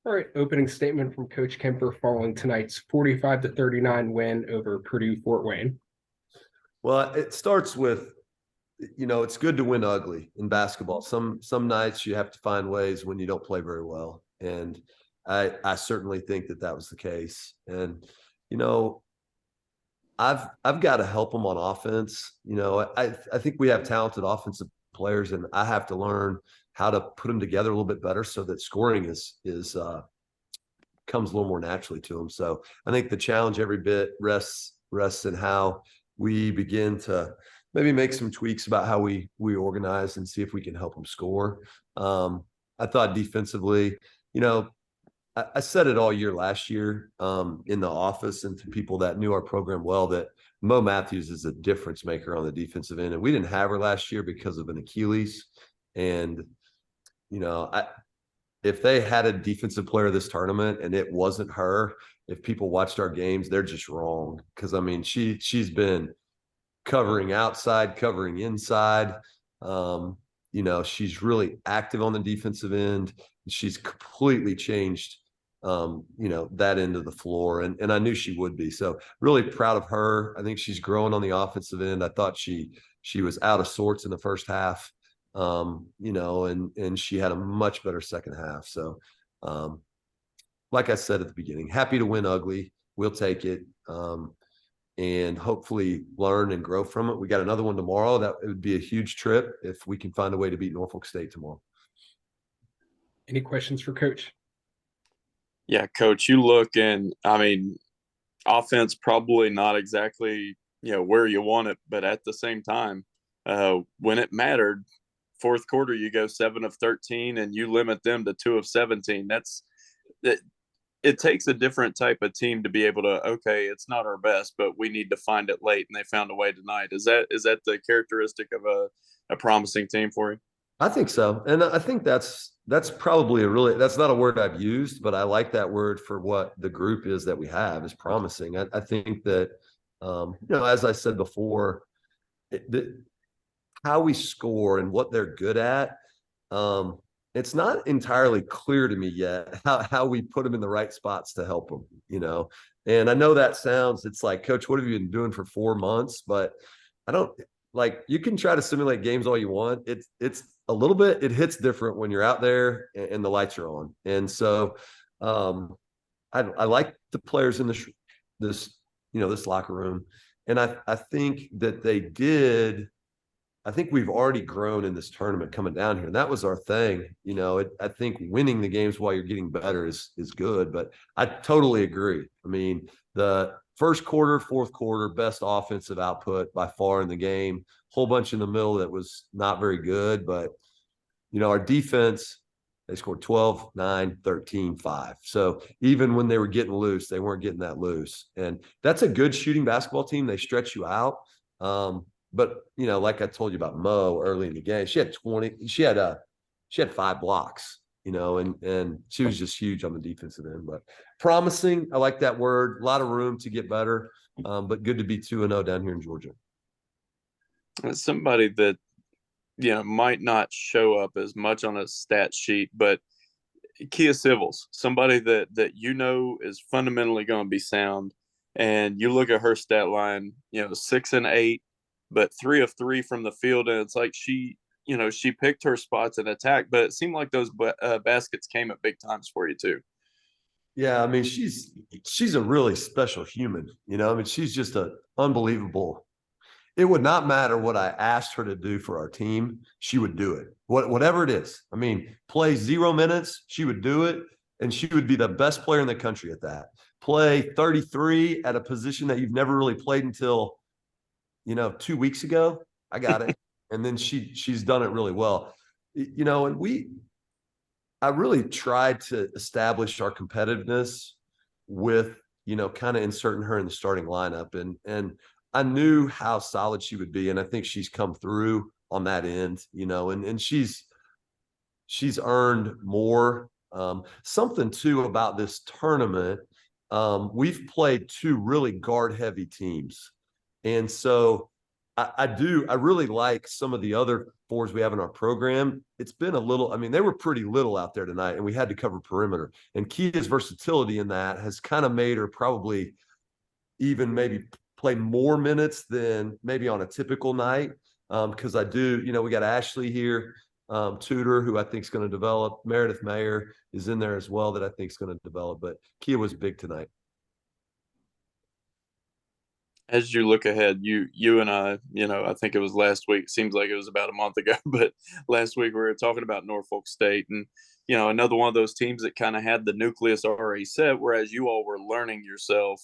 All right, opening statement from Coach Kemper following tonight's 45-39 win over Purdue-Fort Wayne. Well, it starts with, it's good to win ugly in basketball. Some nights you have to find ways when you don't play very well, and I certainly think that was the case. And I've got to help them on offense. I think we have talented offensive players, and I have to learn how to put them together a little bit better so that scoring is comes a little more naturally to them. So I think the challenge every bit rests in how we begin to maybe make some tweaks about how we organize and see if we can help them score. I thought defensively, I said it all year last year in the office and to people that knew our program well that Mo Matthews is a difference maker on the defensive end. And we didn't have her last year because of an Achilles. And, if they had a defensive player this tournament and it wasn't her, if people watched our games, they're just wrong. Because, I mean, she's been covering outside, covering inside. She's really active on the defensive end. She's completely changed that end of the floor. And I knew she would be. So really proud of her. I think she's growing on the offensive end. I thought she was out of sorts in the first half, and she had a much better second half. So like I said at the beginning, happy to win ugly. We'll take it. And hopefully learn and grow from it. We got another one tomorrow. That it would be a huge trip if we can find a way to beat Norfolk State tomorrow. Any questions for Coach? Yeah, Coach, you look and, offense probably not exactly, where you want it, but at the same time, when it mattered, fourth quarter, you go 7 of 13 and you limit them to 2 of 17. It takes a different type of team to be able to, okay, it's not our best, but we need to find it late, and they found a way tonight. Is that the characteristic of a promising team for you? I think so. And I think that's probably that's not a word I've used, but I like that word for what the group is that we have is promising. I think that, as I said before, how we score and what they're good at, it's not entirely clear to me yet how we put them in the right spots to help them, and I know that it's like, Coach, what have you been doing for 4 months? But I don't you can try to simulate games all you want. It's a little bit, it hits different when you're out there and the lights are on. And so I like the players in this locker room. And I think that I think we've already grown in this tournament coming down here. And that was our thing. I think winning the games while you're getting better is good, but I totally agree. I mean, the first quarter, fourth quarter, best offensive output by far in the game, whole bunch in the middle that was not very good. But, our defense, they scored 12, 9, 13, 5. So even when they were getting loose, they weren't getting that loose. And that's a good shooting basketball team. They stretch you out. But, like I told you about Mo early in the game, she had 5 blocks, and she was just huge on the defensive end. But promising, I like that word. A lot of room to get better, but good to be 2-0 down here in Georgia. Somebody that, might not show up as much on a stat sheet, but Kia Civils, somebody that is fundamentally going to be sound. And you look at her stat line, 6 and 8, but 3 of 3 from the field. And it's like she picked her spots and attack, but it seemed like those baskets came at big times for you too. Yeah. I mean, she's a really special human, she's just an unbelievable. It would not matter what I asked her to do for our team. She would do it. Whatever it is. I mean, play 0 minutes, she would do it. And she would be the best player in the country at that. Play 33 at a position that you've never really played until, 2 weeks ago. I got it. And then she's done it really well. And I really tried to establish our competitiveness with, kind of inserting her in the starting lineup. And I knew how solid she would be. And I think she's come through on that end, and she's earned more. Something too about this tournament. We've played 2 really guard heavy teams. And so I do. I really like some of the other fours we have in our program. It's been a little, I mean, they were pretty little out there tonight, and we had to cover perimeter. And Kia's versatility in that has kind of made her probably even maybe play more minutes than maybe on a typical night. Because I do, we got Ashley here, Tudor, who I think is going to develop. Meredith Mayer is in there as well that I think is going to develop. But Kia was big tonight. As you look ahead, you and I, I think it was last week. Seems like it was about a month ago, but last week we were talking about Norfolk State, and another one of those teams that kind of had the nucleus already set, whereas you all were learning yourself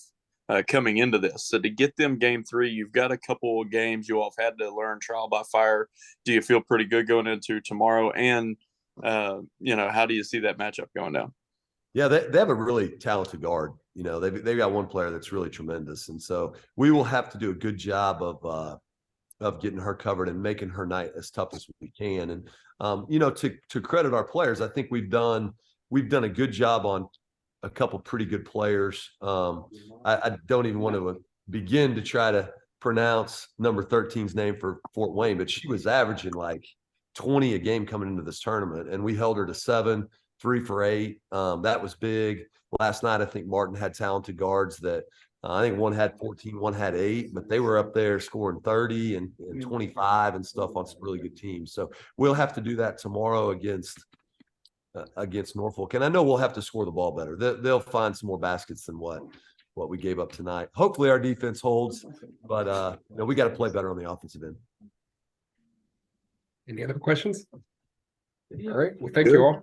coming into this. So to get them game 3, you've got a couple of games you all have had to learn trial by fire. Do you feel pretty good going into tomorrow? And how do you see that matchup going down? Yeah, they have a really talented guard. They've got one player that's really tremendous, and so we will have to do a good job of getting her covered and making her night as tough as we can. And to credit our players, I think we've done a good job on a couple pretty good players. I don't even want to begin to try to pronounce number 13's name for Fort Wayne, but she was averaging like 20 a game coming into this tournament, and we held her to 7. 3 for 8. That was big. Last night, I think Martin had talented guards that I think one had 14, one had 8, but they were up there scoring 30 and 25 and stuff on some really good teams. So we'll have to do that tomorrow against Norfolk. And I know we'll have to score the ball better. They'll find some more baskets than what we gave up tonight. Hopefully our defense holds, but we got to play better on the offensive end. Any other questions? All right. Well, thank you all.